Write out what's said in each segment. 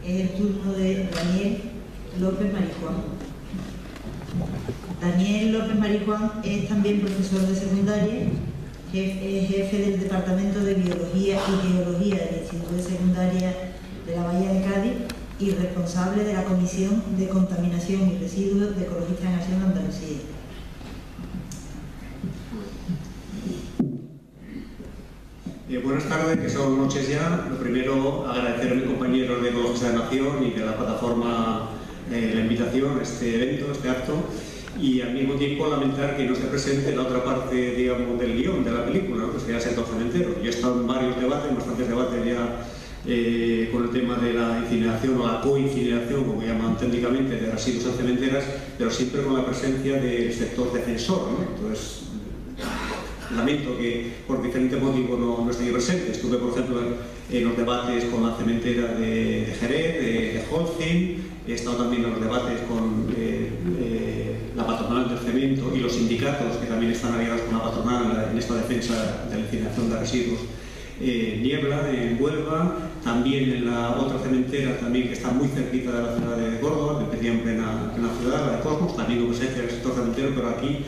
es el turno de Daniel López Marijuán. Daniel López Marijuán es también profesor de secundaria, jefe del Departamento de Biología y Geología del Instituto de Secundaria de la Bahía de Cádiz y responsable de la Comisión de Contaminación y Residuos de Ecologistas en Acción de Andalucía. Buenas tardes, que son noches ya. Lo primero, agradecer a mis compañeros de Ecologistas de Nación y de la plataforma la invitación a este evento, a este acto, y al mismo tiempo lamentar que no se presente la otra parte, digamos, del guión de la película, ¿no? Que sería el sector cementero. Yo he estado en varios debates, bastantes debates ya con el tema de la incineración o la coincineración, como llaman técnicamente, de residuos en cementeras, pero siempre con la presencia del sector defensor, ¿no? Entonces, lamento que por diferentes motivos no esté presente. Estuve, por ejemplo, en los debates con la cementera de Jerez, de Holcim, he estado también en los debates con la patronal del cemento y los sindicatos que también están aliados con la patronal en esta defensa de la incineración de residuos. Niebla, en Huelva, también en la otra cementera también que está muy cerquita de la ciudad de Córdoba, que pedía en plena ciudad, la de Cosmos, también con presencia del sector cementero, pero aquí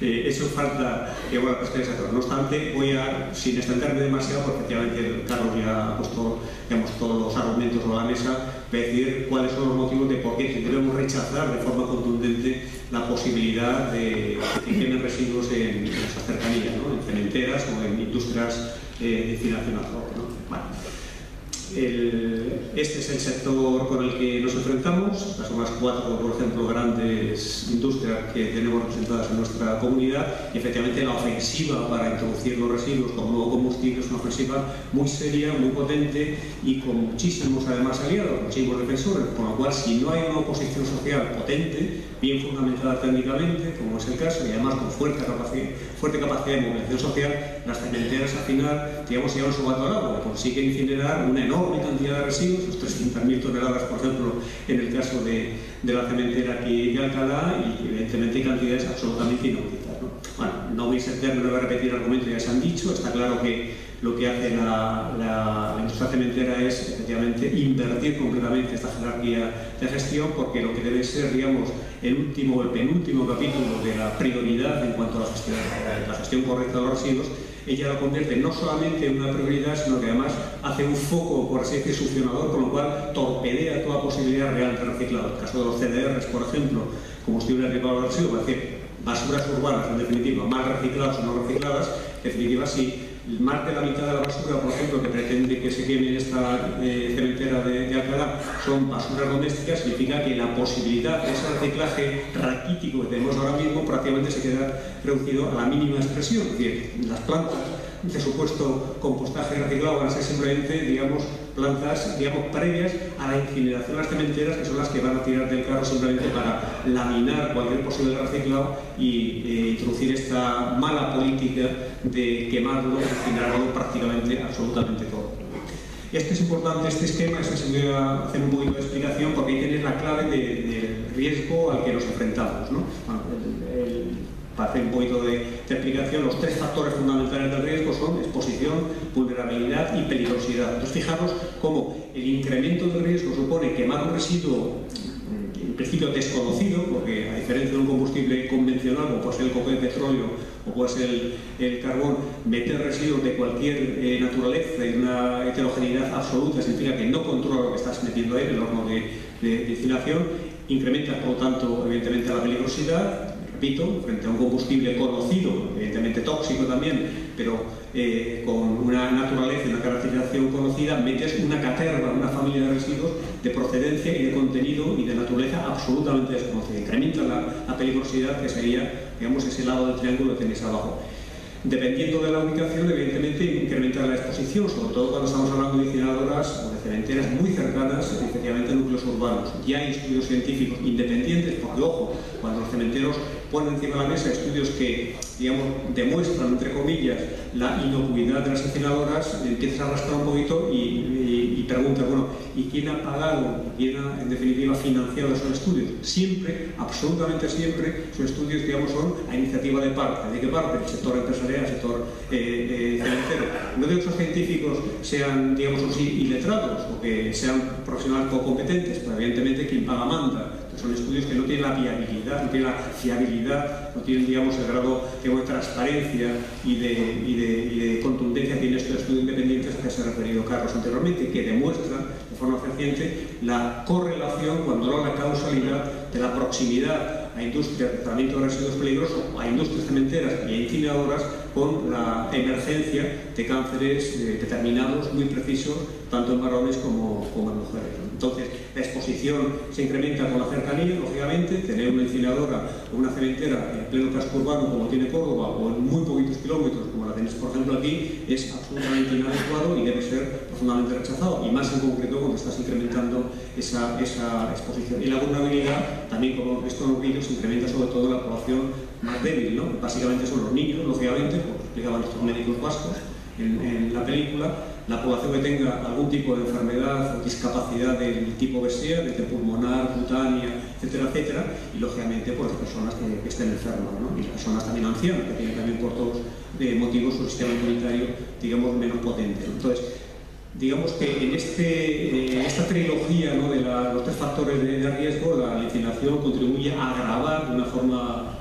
eso falta que bueno, pues, que no obstante, voy a, sin extenderme demasiado, porque efectivamente Carlos ya ha puesto, digamos, todos los argumentos sobre la mesa, para decir cuáles son los motivos de por qué debemos rechazar de forma contundente la posibilidad de que quemen residuos en esas cercanías, ¿no? En cementeras o en industrias de incineración a trabajo, ¿no? Bueno, este es el sector con el que nos enfrentamos. Estas son las 4, por ejemplo, grandes industrias que tenemos representadas en nuestra comunidad, y efectivamente la ofensiva para introducir los residuos como nuevo combustible es una ofensiva muy seria, muy potente y con muchísimos además aliados, muchísimos defensores, con lo cual si no hay una oposición social potente, bien fundamentada técnicamente, como es el caso, y además con fuerte capacidad de movilización social, las cementeras al final, digamos, llevan su gato al agua, consiguen incinerar una enorme cantidad de residuos, 300.000 toneladas, por ejemplo, en el caso de la cementera aquí de Alcalá, y evidentemente cantidades absolutamente inauditas, ¿no? Bueno, no voy a extenderme, no voy a repetir argumentos que ya se han dicho. Está claro que lo que hace la industria cementera es efectivamente invertir completamente esta jerarquía de gestión, porque lo que debe ser, digamos, el último o el penúltimo capítulo de la prioridad en cuanto a la gestión correcta de los residuos, ella lo convierte no solamente en una prioridad, sino que además hace un foco, por así decir, succionador, con lo cual torpedea toda posibilidad real de reciclado. En el caso de los CDRs, por ejemplo, combustible derivado de residuos, es decir, basuras urbanas, en definitiva, mal recicladas o no recicladas, en definitiva, sí. Más de la mitad de la basura, por ejemplo, que pretende que se queme en esta cementera de Alcalá son basuras domésticas, significa que la posibilidad de ese reciclaje raquítico que tenemos ahora mismo prácticamente se queda reducido a la mínima expresión. Es decir, las plantas de supuesto compostaje reciclado van a ser simplemente, digamos, plantas, digamos, previas a la incineración de las cementeras, que son las que van a tirar del carro simplemente para laminar cualquier posible reciclado y introducir esta mala política de quemarlo, incinerarlo prácticamente, absolutamente todo. Este es importante, este esquema, se voy a hacer un poquito de explicación, porque ahí tenéis la clave del riesgo al que nos enfrentamos, ¿no? Bueno, para hacer un poquito de explicación, los 3 factores fundamentales del riesgo son exposición, vulnerabilidad y peligrosidad. Entonces, fijaros cómo el incremento del riesgo supone quemar un residuo en principio desconocido, porque a diferencia de un combustible convencional, como puede ser el coque de petróleo o puede ser el carbón, meter residuos de cualquier naturaleza y una heterogeneidad absoluta significa que no controla lo que estás metiendo ahí en el horno de incineración, incrementa por lo tanto evidentemente la peligrosidad. Repito, frente a un combustible conocido, evidentemente tóxico también, pero con una naturaleza y una caracterización conocida, metes una caterva, una familia de residuos de procedencia y de contenido y de naturaleza absolutamente desconocida. Incrementa la peligrosidad, que sería, digamos, ese lado del triángulo que tenéis abajo. Dependiendo de la ubicación, evidentemente incrementa la exposición, sobre todo cuando estamos hablando de incineradoras o de cementeras muy cercanas, efectivamente, a núcleos urbanos. Ya hay estudios científicos independientes, porque, ojo, cuando los cementeros ponen encima de la mesa estudios que, digamos, demuestran, entre comillas, la inocuidad de las incineradoras, empiezas a rascar un poquito y preguntas, bueno, ¿y quién ha pagado, quién ha, en definitiva, financiado esos estudios? Siempre, absolutamente siempre, esos estudios, digamos, son a iniciativa de parte. ¿De qué parte? El sector empresarial, el sector financiero. No digo que esos científicos sean, digamos, iletrados o que sean profesionales poco competentes, pero evidentemente quien paga manda. Son estudios que no tienen la viabilidad, no tienen la fiabilidad, no tienen, digamos, el grado de transparencia y de contundencia que tienen estos estudios independientes que se ha referido Carlos anteriormente, que demuestran de forma fehaciente la correlación, cuando no la causalidad, de la proximidad a industrias de tratamiento de residuos peligrosos, a industrias cementeras y a incineradoras, con la emergencia de cánceres determinados, muy precisos, tanto en varones como en mujeres. Entonces, la exposición se incrementa con la cercanía, lógicamente. Tener una incineradora o una cementera en pleno casco urbano, como tiene Córdoba, o en muy poquitos kilómetros, como la tenéis, por ejemplo, aquí, es absolutamente inadecuado y debe ser profundamente rechazado, y más en concreto cuando estás incrementando esa exposición. Y la vulnerabilidad, también como hemos visto en los vídeos, se incrementa sobre todo en la población más débil, ¿no? Básicamente son los niños, lógicamente, como explicaban estos médicos vascos en la película, la población que tenga algún tipo de enfermedad o discapacidad del tipo que sea, desde pulmonar, cutánea, etcétera, etcétera, y lógicamente pues las personas que estén enfermas, ¿no? Y las personas también ancianas, que tienen también por todos motivos su sistema inmunitario, digamos, menos potente, ¿no? Entonces, digamos que en esta trilogía, ¿no?, de los tres factores de riesgo, la incineración contribuye a agravar de una forma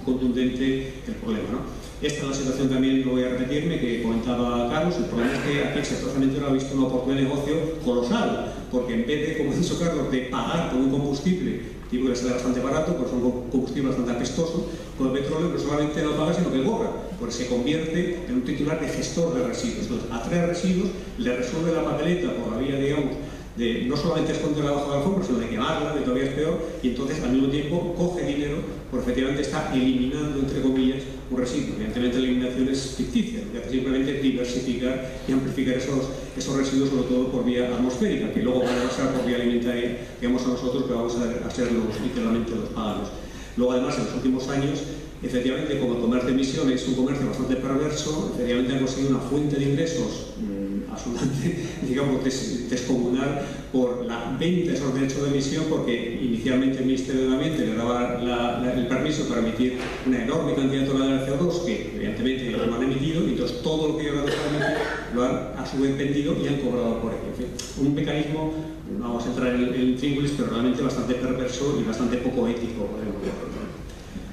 contundente el problema, ¿no? Esta es la situación, también lo voy a repetirme, que comentaba Carlos. El problema es que aquí el sector cementero ha visto una oportunidad de negocio colosal, porque en vez de, como ha dicho Carlos, de pagar por un combustible, tipo que sale bastante barato, pues es un combustible bastante apestoso, con el petróleo no solamente no paga, sino que cobra, porque se convierte en un titular de gestor de residuos. Entonces, atrae residuos, le resuelve la papeleta por la vía, digamos, de no solamente esconderla bajo la alfombra, sino de quemarla, de todavía es peor, y entonces al mismo tiempo coge dinero, porque efectivamente está eliminando, entre comillas, un residuo. Evidentemente la eliminación es ficticia, lo que hace simplemente diversificar y amplificar esos residuos, sobre todo por vía atmosférica, que luego van a pasar por vía alimentaria, digamos, a nosotros, que vamos a ser literalmente los paganos. Luego, además, en los últimos años, efectivamente, como el comercio de emisiones es un comercio bastante perverso, efectivamente han conseguido una fuente de ingresos absolutamente, digamos, descomunal por la venta de esos derechos de emisión, porque inicialmente el Ministerio de Ambiente le daba el permiso para emitir una enorme cantidad de toneladas de CO2 que evidentemente no han emitido, y entonces todo lo que ellos han emitido lo han a su vez vendido y han cobrado por ello. En fin, un mecanismo, no vamos a entrar en intríngulis, pero realmente bastante perverso y bastante poco ético, podemos decir.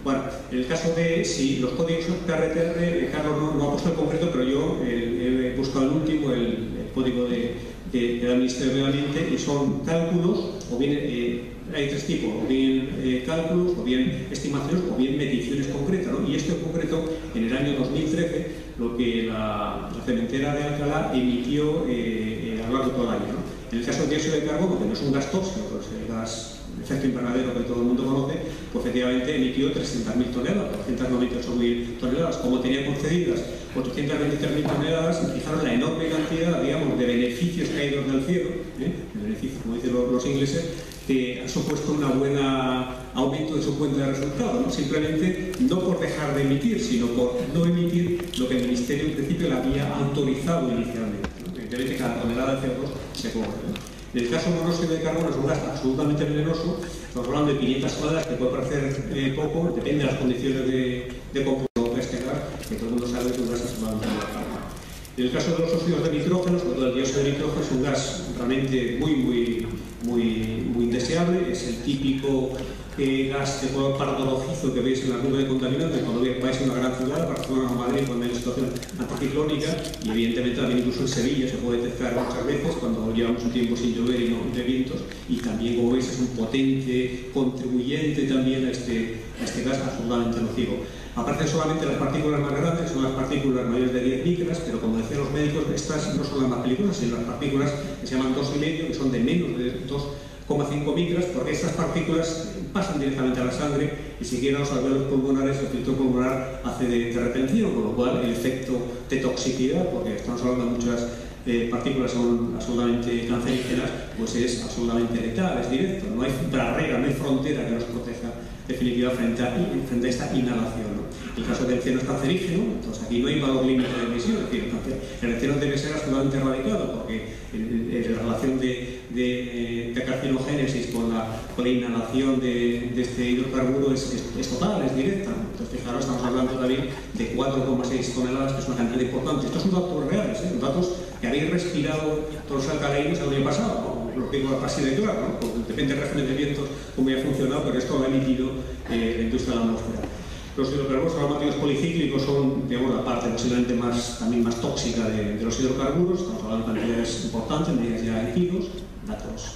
Bueno, en el caso de si los códigos PRTR, Carlos no ha puesto el concreto, pero yo he buscado el último, el código del Ministerio de Ambiente, y son cálculos, o bien hay tres tipos, o bien cálculos, o bien estimaciones, o bien mediciones concretas, ¿no? Y esto en concreto, en el año 2013, lo que la cementera de Alcalá emitió a lo largo de todo el año, ¿no? En el caso del dióxido de carbono, que no es un gas tóxico, pues el gas efecto invernadero que todo el mundo conoce, pues efectivamente emitió 300.000 toneladas, 298.000 toneladas. Como tenía concedidas 423.000 toneladas, fijaron la enorme cantidad, digamos, de beneficios caídos del cielo, de beneficios, como dicen los ingleses, que ha supuesto un buen aumento de su cuenta de resultados, ¿no? Simplemente no por dejar de emitir, sino por no emitir lo que el Ministerio en principio le había autorizado inicialmente, ¿no? Evidentemente cada tonelada de CO2 se cobra, ¿no? En el caso del monóxido de carbono es un gas absolutamente venenoso. Estamos hablando de 500 toneladas, que puede parecer poco, depende de las condiciones de cómputo de este gas, que todo el mundo sabe que es un gas absolutamente venenoso. En el caso de los óxidos de nitrógeno, sobre todo el dióxido de nitrógeno, es un gas realmente muy indeseable. Es el típico gas de color pardo rojizo que veis en la nube de contaminantes cuando vais a una gran ciudad, Barcelona o Madrid, cuando hay una situación anticiclónica, y evidentemente también incluso en Sevilla se puede detectar muchas veces cuando llevamos un tiempo sin llover y no de vientos, y también, como veis, es un potente contribuyente también a este gas absolutamente nocivo. Aparecen solamente las partículas más grandes, son las partículas mayores de 10 micras, pero como decían los médicos, estas no son las más peligrosas, sino las partículas que se llaman 2,5, que son de menos de 2,5 micras, porque estas partículas pasan directamente a la sangre y si quieren los alveolos pulmonares, el filtro pulmonar hace de retención, con lo cual el efecto de toxicidad, porque estamos hablando de muchas partículas son absolutamente cancerígenas, pues es absolutamente letal, es directo, no hay barrera, no hay frontera que nos proteja definitiva frente a esta inhalación, ¿no? El caso del enceno es cancerígeno, entonces aquí no hay valor límite de emisión, es decir, el enceno debe ser absolutamente erradicado porque la relación de carcinogénesis con la inhalación de este hidrocarburo es total, es directa, ¿no? Entonces fijaros, estamos hablando también de 4,6 toneladas, que es una cantidad importante. Estos son datos reales, son datos que habéis respirado todos los alcalainos el año pasado, ¿no? Lo digo así de claro, ¿no? Pues depende del régimen de vientos cómo haya funcionado, pero esto lo ha emitido la industria de la atmósfera. Los hidrocarburos aromáticos policíclicos son, digamos, la parte posiblemente también más tóxica de los hidrocarburos. Estamos hablando de cantidades importantes, medidas ya en kilos, datos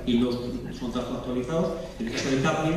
y no son datos actualizados. En el caso del cadmio,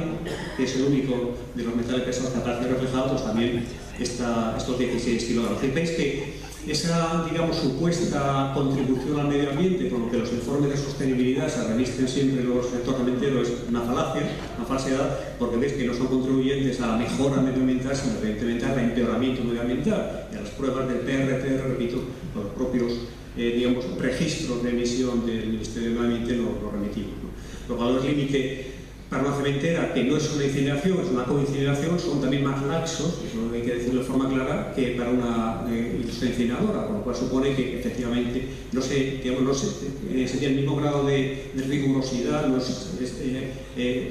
que es el único de los metales pesados que aparece reflejado, pues también estos 16 kilogramos. Veis que esa, digamos, supuesta contribución al medio ambiente con lo que los informes de sostenibilidad se revisten siempre los sectores cementeros es una falacia, una falsedad, porque veis que no son contribuyentes a la mejora medioambiental, sino evidentemente al empeoramiento medioambiental. Y a las pruebas del PRT, repito, los propios digamos, registros de emisión del Ministerio de Medio Ambiente lo remitimos, ¿no? Los valores límite para una cementera, que no es una incineración, es una coincineración, son también más laxos, eso hay que decirlo de forma clara, que para una industria incineradora, con lo cual supone que efectivamente no se sería el mismo grado de rigurosidad, no es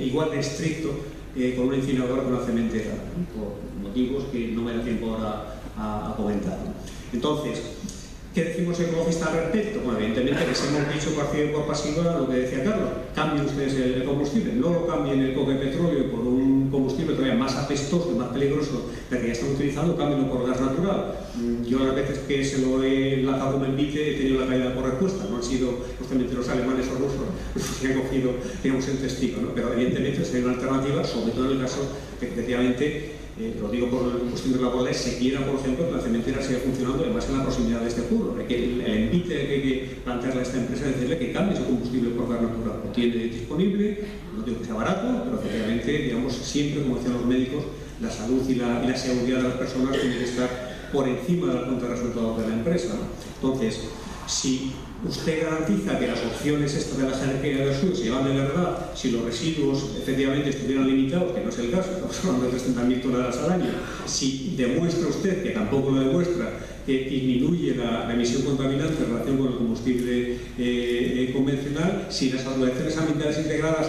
igual de estricto con una incineradora que una cementera, ¿no? Por motivos que no me da tiempo ahora a comentar, ¿no? Entonces, ¿qué decimos ecologistas al respecto? Bueno, evidentemente les hemos dicho por activa y por pasiva lo que decía Carlos. Cambien ustedes el combustible, no lo cambien el coque de petróleo por un combustible todavía más apestoso, más peligroso del que ya están utilizando, cámbienlo por gas natural. Yo las veces que se lo he lanzado como envite he tenido la caída por respuesta, no han sido los cementeros alemanes o rusos los que han cogido, digamos, el testigo, ¿no? Pero evidentemente sería una alternativa, sobre todo en el caso que efectivamente lo digo por cuestiones laborales, se quiera, por ejemplo, que la cementera siga funcionando además en la proximidad de este pueblo. El envite que hay que plantearle a esta empresa es decirle que cambie su combustible por gas natural. Lo tiene disponible, no digo que sea barato, pero efectivamente, digamos, siempre, como decían los médicos, la salud y la seguridad de las personas tiene que estar por encima de la cuenta de resultados de la empresa, ¿no? Entonces, si usted garantiza que las opciones estas de las energías del sur se llevan de verdad, si los residuos efectivamente estuvieran limitados, que no es el caso, estamos hablando de 300.000 toneladas al año, si demuestra usted, que tampoco lo demuestra, que disminuye la emisión contaminante en relación con el combustible convencional, si las autorizaciones ambientales integradas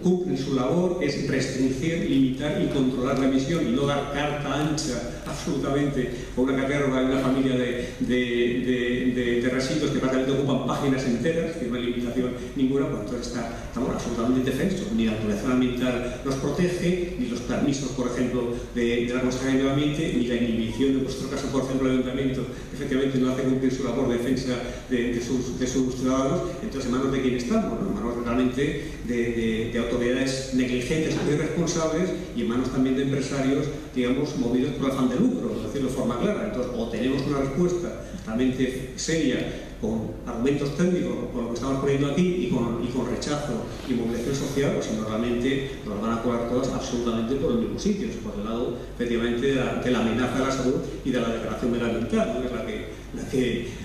cumplen su labor, es restringir, limitar y controlar la emisión y no dar carta ancha absolutamente a una caterva de una familia de residuos que prácticamente ocupan páginas enteras, que no hay limitación ninguna, pues entonces estamos absolutamente indefensos. Ni la autorización ambiental nos protege, ni los permisos, por ejemplo, de la Consejería de Medio Ambiente, ni la inhibición, en vuestro caso, por ejemplo, el Ayuntamiento, efectivamente no hace cumplir su labor de defensa de sus ciudadanos. Entonces, ¿en manos de quién estamos? ¿No? En manos realmente de autoridades negligentes o irresponsables y en manos también de empresarios, digamos, movidos por afán de lucro, por decirlo de forma clara. Entonces, o tenemos una respuesta realmente seria, con argumentos técnicos, con lo que estamos poniendo aquí, y con rechazo y movilización social, o si no, realmente nos van a colar todas absolutamente por el mismo sitio, por el lado, efectivamente, de la amenaza a la salud y de la degradación medioambiental, ¿no? Es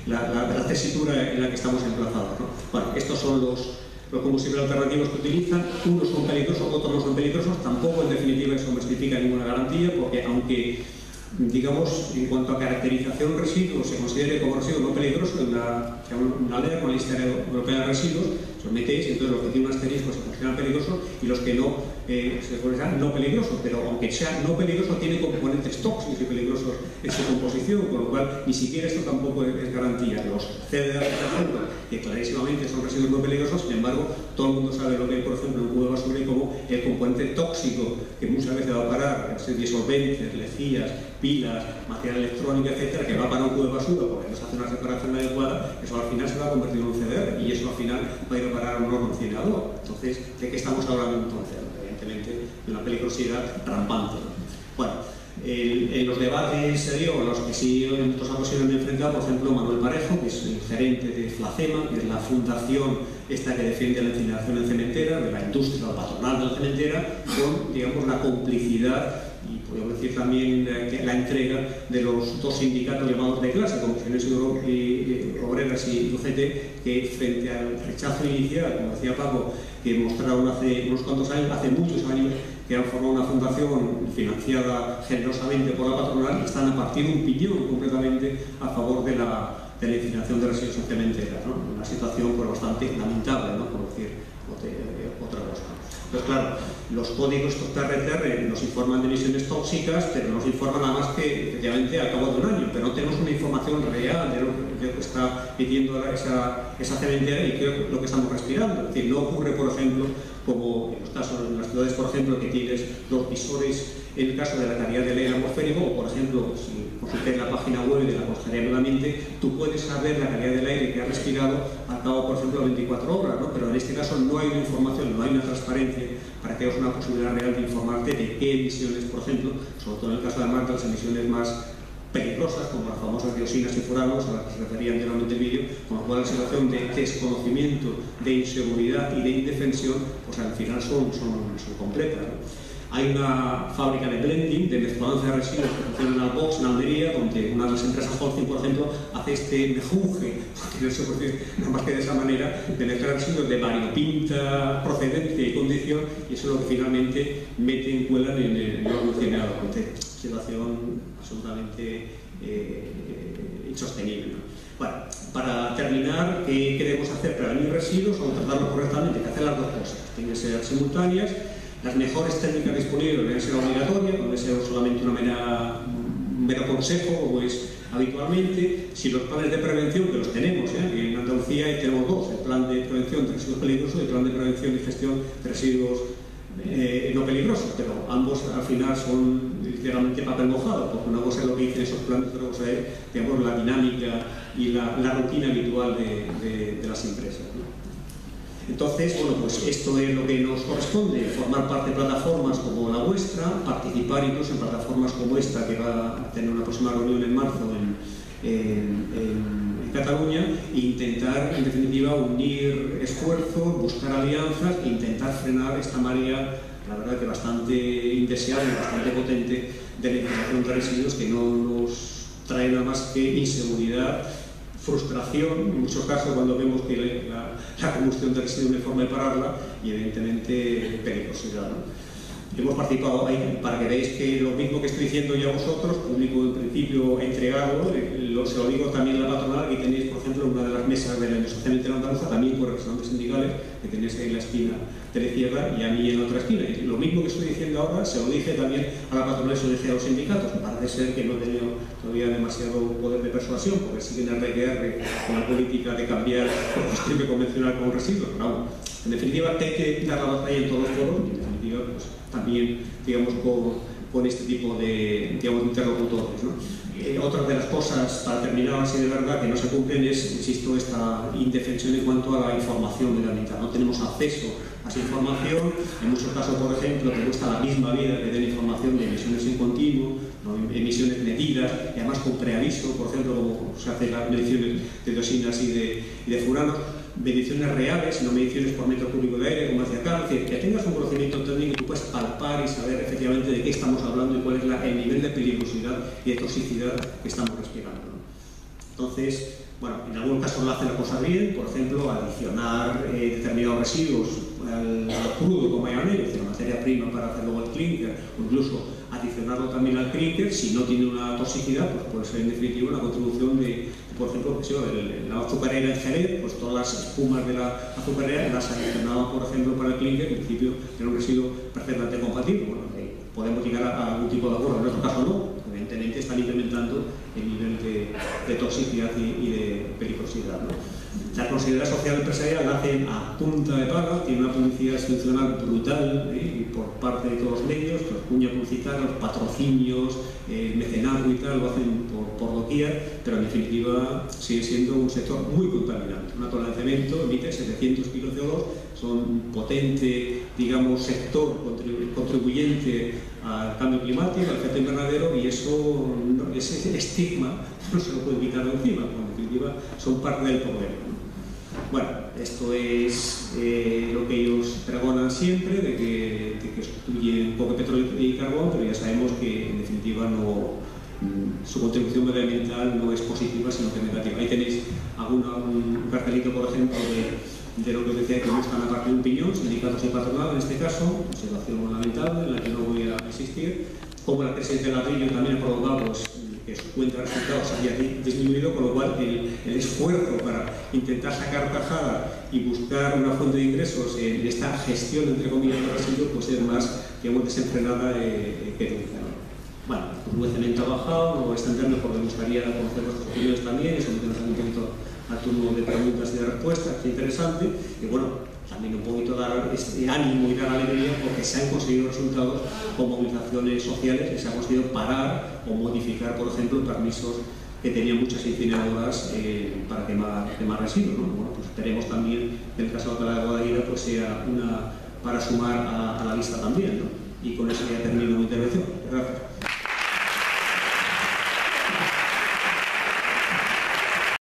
la tesitura en la que estamos emplazados, ¿no? Bueno, estos son los combustibles alternativos que utilizan. Unos son peligrosos, otros no son peligrosos. Tampoco, en definitiva, eso no significa ninguna garantía, porque aunque, digamos, en cuanto a caracterización de residuos se considere como residuo no peligroso, en una ley con la lista europea de residuos, os metéis, entonces los que tienen un asterisco se consideran peligrosos y los que no se consideran no peligrosos, pero aunque sea no peligroso tiene componentes tóxicos y peligrosos en su composición, con lo cual ni siquiera esto tampoco es garantía. Los CDR, por ejemplo, que clarísimamente son residuos no peligrosos, sin embargo, todo el mundo sabe lo que hay, por ejemplo, en un cubo de basura y cómo el componente tóxico que muchas veces va a parar, disolventes, lejías, pilas, material electrónico, etcétera, que va a parar un cubo de basura porque no se hace una separación adecuada, eso al final se va a convertir en un CDR y eso al final va a ir a parar a un horno incinerador. Entonces, ¿de qué estamos hablando entonces? Evidentemente, de una peligrosidad rampante, ¿no? Bueno, en los debates en los que sí en otros ocasiones me he enfrentado, por ejemplo, Manuel Parejo, que es el gerente de Flacema, que es la fundación esta que defiende la incineración en cementera, de la industria, la patronal de la cementera, con, digamos, la complicidad y podemos decir también la entrega de los dos sindicatos llamados de clase, Comisiones Obreras y UGT, que frente al rechazo inicial, como decía Paco, que mostraron hace unos cuantos años, hace muchos años, que han formado una fundación financiada generosamente por la patronal y están a partir de un piñón completamente a favor de la incineración de residuos en cementeras, ¿no? Una situación pues, bastante lamentable, ¿no? Por decir otra cosa. Pues claro, los códigos estos TRTR nos informan de emisiones tóxicas, pero nos informan nada más que efectivamente al cabo de un año, pero no tenemos una información real de lo que está emitiendo esa cementera y qué es lo que estamos respirando. Es decir, no ocurre, por ejemplo, como en las ciudades, por ejemplo, que tienes los visores en el caso de la calidad del aire atmosférico, o por ejemplo, si consultas la página web de la Consejería de Medio Ambiente, tú puedes saber la calidad del aire que has respirado al cabo, por ejemplo, de 24 horas, ¿no? Pero en este caso no hay una información, no hay una transparencia para que haya una posibilidad real de informarte de qué emisiones, por ejemplo, sobre todo en el caso de las emisiones más peligrosas, como las famosas dioxinas y furanos, a las que se refería anteriormente el vídeo, con lo cual la situación de desconocimiento, de inseguridad y de indefensión, pues al final son completas, ¿no? Hay una fábrica de blending, de mezcolanza de residuos que funciona en Albox, en Almería, donde una de las empresas Holcim, por ejemplo, hace este mejunje, que no se puede decir nada más que de esa manera, de mezclar residuos de variopinta procedencia y condición, y eso es lo que finalmente meten, cuelan en el horno incinerador. Situación absolutamente insostenible, ¿no? Bueno, para terminar, ¿qué debemos hacer para prevenir residuos o tratarlos correctamente? Hay que hacer las dos cosas, tienen que ser simultáneas. Las mejores técnicas disponibles deben ser obligatorias, no debe ser solamente un mero consejo, como es habitualmente. Si los planes de prevención, que los tenemos, en Andalucía tenemos dos, el plan de prevención de residuos peligrosos y el plan de prevención y gestión de residuos no peligrosos, pero ambos al final son literalmente papel mojado, porque una cosa es lo que dicen esos planes, otra cosa es, digamos, la dinámica y la rutina habitual de las empresas, ¿no? Entonces, bueno, pues esto es lo que nos corresponde, formar parte de plataformas como la vuestra, participar incluso en plataformas como esta, que va a tener una próxima reunión en marzo en Cataluña, e intentar, en definitiva, unir esfuerzos, buscar alianzas e intentar frenar esta marea, la verdad que bastante indeseable, bastante potente, de la incineración de residuos, que no nos trae nada más que inseguridad, frustración, en muchos casos cuando vemos que la combustión de residuos no hay forma de pararla, y evidentemente peligrosidad, ¿no? Hemos participado ahí, para que veáis que lo mismo que estoy diciendo ya vosotros, público en principio entregado, se lo digo también a la patronal, que tenéis, por ejemplo, una de las mesas de la Asociación Interandaluza, también por representantes sindicales, que tenéis ahí en la esquina de la izquierda y a mí en la otra esquina. Y lo mismo que estoy diciendo ahora, se lo dije también a la patronal y se lo dije a los sindicatos. Me parece ser que no he tenido todavía demasiado poder de persuasión, porque siguen el RQR con la política de cambiar el combustible convencional con residuos. Pero vamos, en definitiva, hay que dar la batalla en todos los foros, y en definitiva, pues también, digamos, con este tipo de, digamos, interlocutores, ¿no? Otra de las cosas, para terminar así de verdad, que no se cumplen es, insisto, esta indefensión en cuanto a la información medioambiental. No tenemos acceso a esa información, en muchos casos, por ejemplo, que cuesta la misma vida que den información de emisiones en continuo, ¿no? Emisiones medidas, y además con preaviso, por ejemplo, como se hacen las mediciones de dioxinas y de furanos, mediciones reales, no mediciones por metro cúbico de aire, como decía Carlos, es decir, que tengas un conocimiento técnico y tú puedes palpar y saber efectivamente de qué estamos hablando y cuál es el nivel de peligrosidad y de toxicidad que estamos respirando, ¿no? Entonces, bueno, en algunos casos lo hacen las cosas bien, por ejemplo, adicionar determinados residuos al crudo como mayonesa, es decir, la materia prima para hacer luego el clinker, o incluso adicionarlo también al clinker, si no tiene una toxicidad, pues puede ser en definitiva una contribución de, por ejemplo, la azucarera en Jerez, pues todas las espumas de la azucarera las adicionaban, por ejemplo, para el clinker, en principio era un residuo perfectamente compatible. Bueno, podemos llegar a algún tipo de acuerdo, en otro caso no, evidentemente están incrementando el nivel de toxicidad y de peligrosidad, ¿no? La responsabilidad social empresarial la hacen a punta de pala, tiene una publicidad institucional brutal, por parte de todos los medios, los cuñas publicitarios, los patrocinios, el mecenazgo y tal, lo hacen por doquier, pero en definitiva sigue siendo un sector muy contaminante. Una tonelada de cemento emite 700 kilos de CO2, son un potente, digamos, sector contribuyente al cambio climático, al efecto invernadero, y eso, ese estigma no se lo puede quitar de encima, porque en definitiva son parte del problema, ¿no? Bueno, esto es lo que ellos pregonan siempre, de que sustituyen un poco de petróleo y carbón, pero ya sabemos que en definitiva su contribución medioambiental no es positiva, sino que es negativa. Ahí tenéis un cartelito, por ejemplo, de lo que os decía que no están a partir de un piñón, sindicatos y patronal en este caso, una situación lamentable en la que no voy a insistir, como la crisis del ladrillo también ha provocado que su cuenta de resultados haya disminuido, con lo cual el esfuerzo para intentar sacar tajada y buscar una fuente de ingresos en esta gestión, entre comillas, de residuos, pues es más que muy desenfrenada que nunca. Bueno, el cemento ha bajado, no voy a extenderme porque me gustaría conocer vuestras opiniones también y someternos un poquito al turno de preguntas y de respuestas, que es interesante, y bueno, también un poquito dar este ánimo y dar alegría porque se han conseguido resultados con movilizaciones sociales y se ha conseguido parar o modificar, por ejemplo, permisos que tenían muchas incineradoras para quemar residuos, ¿no? Bueno, pues esperemos también que el caso de la Guadaira pues sea una para sumar a la lista también, ¿no? Y con eso ya termino mi intervención. Gracias.